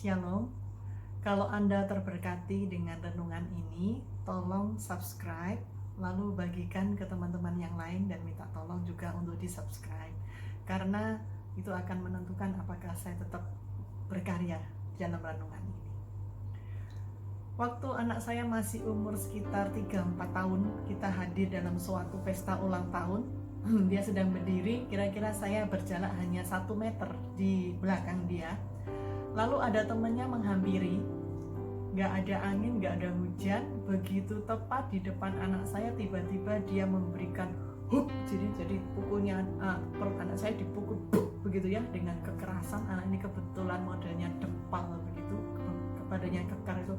Shalom. Kalau Anda terberkati dengan renungan ini, tolong subscribe, lalu bagikan ke teman-teman yang lain dan minta tolong juga untuk di-subscribe. Karena itu akan menentukan apakah saya tetap berkarya dalam renungan ini. Waktu anak saya masih umur sekitar 3-4 tahun, kita hadir dalam suatu pesta ulang tahun. Dia sedang berdiri, kira-kira saya berjarak hanya 1 meter di belakang dia. Lalu ada temannya menghampiri, gak ada angin, gak ada hujan. Begitu tepat di depan anak saya, tiba-tiba dia memberikan huk, jadi pukulnya perut anak saya dipukul begitu ya, dengan kekerasan. Anak ini kebetulan modelnya dempal begitu, kepadanya kekar itu.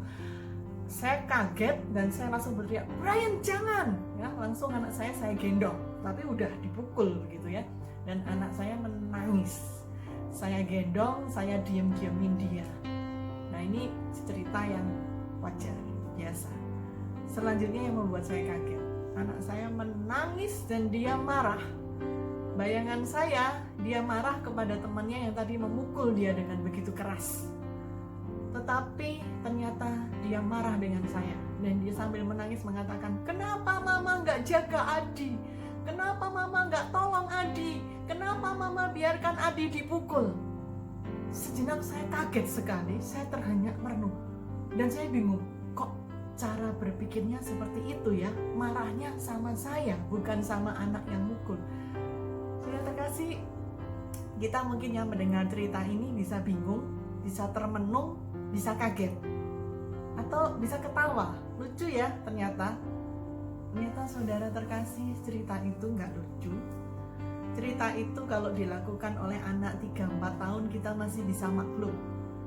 Saya kaget dan saya langsung berteriak, "Brian, jangan!" Ya, langsung anak saya gendong, tapi udah dipukul begitu ya. Dan anak saya menangis. Saya gendong, saya diem-diemin dia. Nah, ini cerita yang wajar, biasa. Selanjutnya yang membuat saya kaget, anak saya menangis dan dia marah. Bayangan saya, dia marah kepada temannya yang tadi memukul dia dengan begitu keras. Tetapi ternyata dia marah dengan saya. Dan dia sambil menangis mengatakan, "Kenapa mama gak jaga Adi? Kenapa mama gak tolong Adi? Kenapa mama biarkan Adi dipukul?" Sejenak saya kaget sekali, saya terhenyak merenung. Dan saya bingung, kok cara berpikirnya seperti itu ya? Marahnya sama saya, bukan sama anak yang mukul. Sudah terkasih, kita mungkin yang mendengar cerita ini bisa bingung, bisa termenung, bisa kaget, atau bisa ketawa. Lucu ya ternyata. Ternyata saudara terkasih, cerita itu nggak lucu. Cerita itu kalau dilakukan oleh anak 3-4 tahun kita masih bisa maklum.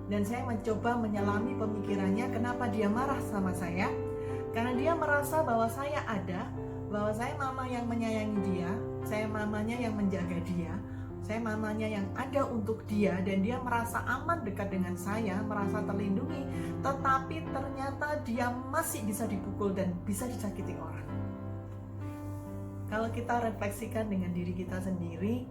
Dan saya mencoba menyelami pemikirannya, kenapa dia marah sama saya. Karena dia merasa bahwa saya ada, bahwa saya mama yang menyayangi dia, saya mamanya yang menjaga dia, saya mamanya yang ada untuk dia, dan dia merasa aman dekat dengan saya, merasa terlindungi. Tetapi ternyata dia masih bisa dipukul dan bisa disakiti orang. Kalau kita refleksikan dengan diri kita sendiri,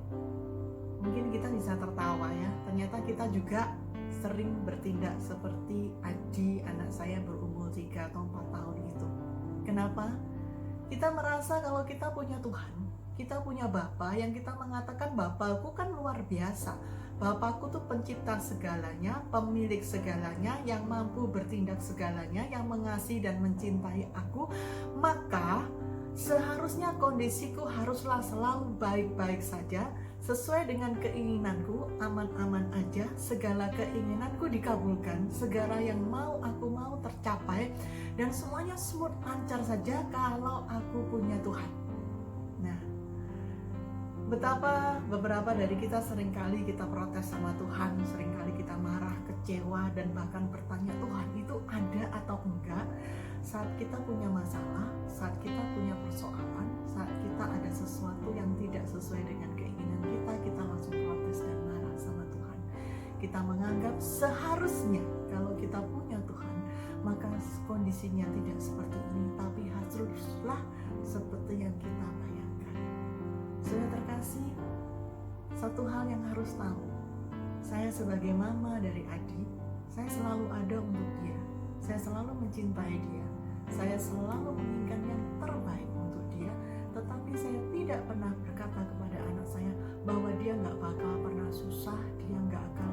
mungkin kita bisa tertawa ya. Ternyata kita juga sering bertindak seperti Adi, anak saya berumur 3 atau 4 tahun itu. Kenapa? Kita merasa kalau kita punya Tuhan, kita punya Bapa yang kita mengatakan, "Bapakku kan luar biasa. Bapakku tuh pencipta segalanya, pemilik segalanya, yang mampu bertindak segalanya, yang mengasihi dan mencintai aku. Maka seharusnya kondisiku haruslah selalu baik-baik saja, sesuai dengan keinginanku, aman-aman aja, segala keinginanku dikabulkan, segala yang aku mau tercapai, dan semuanya smooth lancar saja kalau aku punya Tuhan." Nah, betapa beberapa dari kita seringkali kita protes sama Tuhan, seringkali kita marah, kecewa, dan bahkan bertanya, Tuhan itu ada atau enggak? Saat kita punya masalah, saat kita punya persoalan, saat kita ada sesuatu yang tidak sesuai dengan keinginan kita, kita langsung protes dan marah sama Tuhan. Kita menganggap seharusnya kalau kita punya Tuhan, maka kondisinya tidak seperti ini, tapi haruslah seperti yang kita bayangkan. Sudah terkasih, satu hal yang harus tahu, saya sebagai mama dari Adi, saya selalu ada untuk dia, saya selalu mencintai dia, saya selalu menginginkan yang terbaik untuk dia. Tetapi saya tidak pernah berkata kepada anak saya bahwa dia gak bakal pernah susah, dia gak akan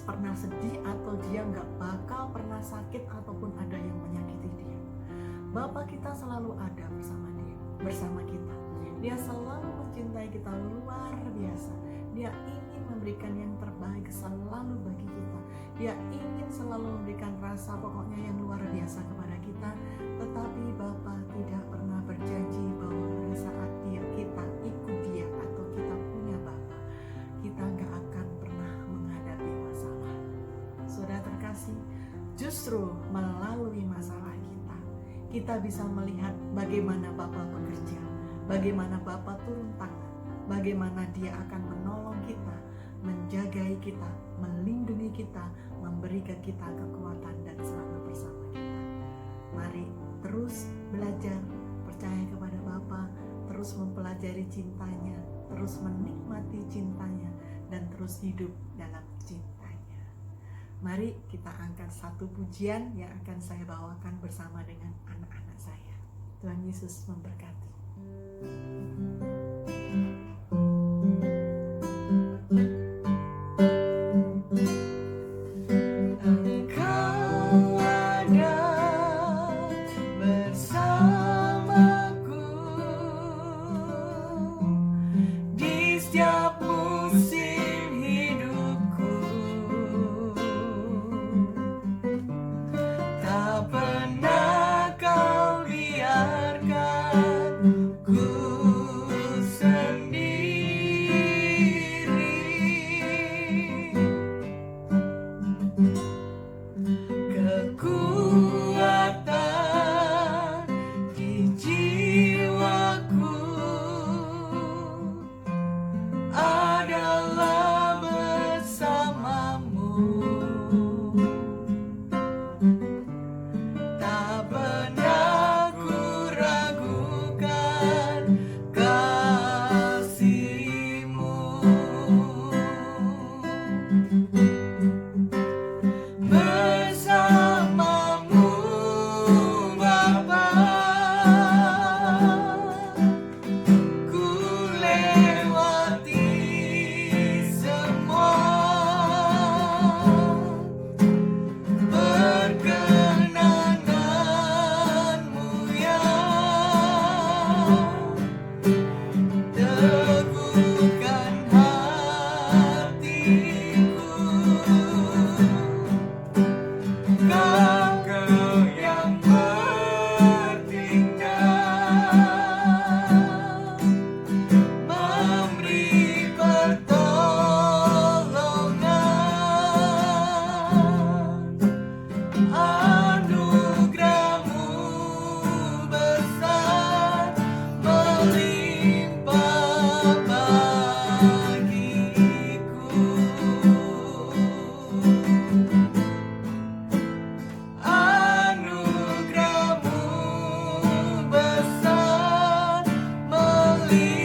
pernah sedih, atau dia gak bakal pernah sakit ataupun ada yang menyakiti dia. Bapak kita selalu ada bersama kita. Dia selalu mencintai kita luar biasa. Dia ingin memberikan yang terbaik selalu bagi kita. Dia ingin selalu memberikan rasa pokoknya yang luar biasa kepada kita. Tetapi Bapa tidak pernah berjanji bahwa pada saat kita ikut dia atau kita punya Bapa, kita gak akan pernah menghadapi masalah. Saudara terkasih, justru melalui masalah kita bisa melihat bagaimana Bapa bekerja, bagaimana Bapa turun tangan, bagaimana dia akan menolong kita, menjagai kita, melindungi kita, memberikan kita kekuatan dan selalu bersama kita. Mari terus belajar, percaya kepada Bapa, terus mempelajari cintanya, terus menikmati cintanya, dan terus hidup dalam cintanya. Mari kita angkat satu pujian yang akan saya bawakan bersama dengan anak-anak saya. Tuhan Yesus memberkati. Engkau ada bersamaku di setiap musim hidupku. Tak pernah kau biarkan ku sendiri. Kekuatan di jiwaku adalah bersamamu. Tak pernah ku ragukan kasih-Mu. Bersamamu Bapa, ku lewati semua. Perkenananmu ya teguhkan hatiku. Kau yang bertindak memberi pertolongan. Anugerah-Mu besar melimpah bagiku. Anugerah-Mu besar melimpah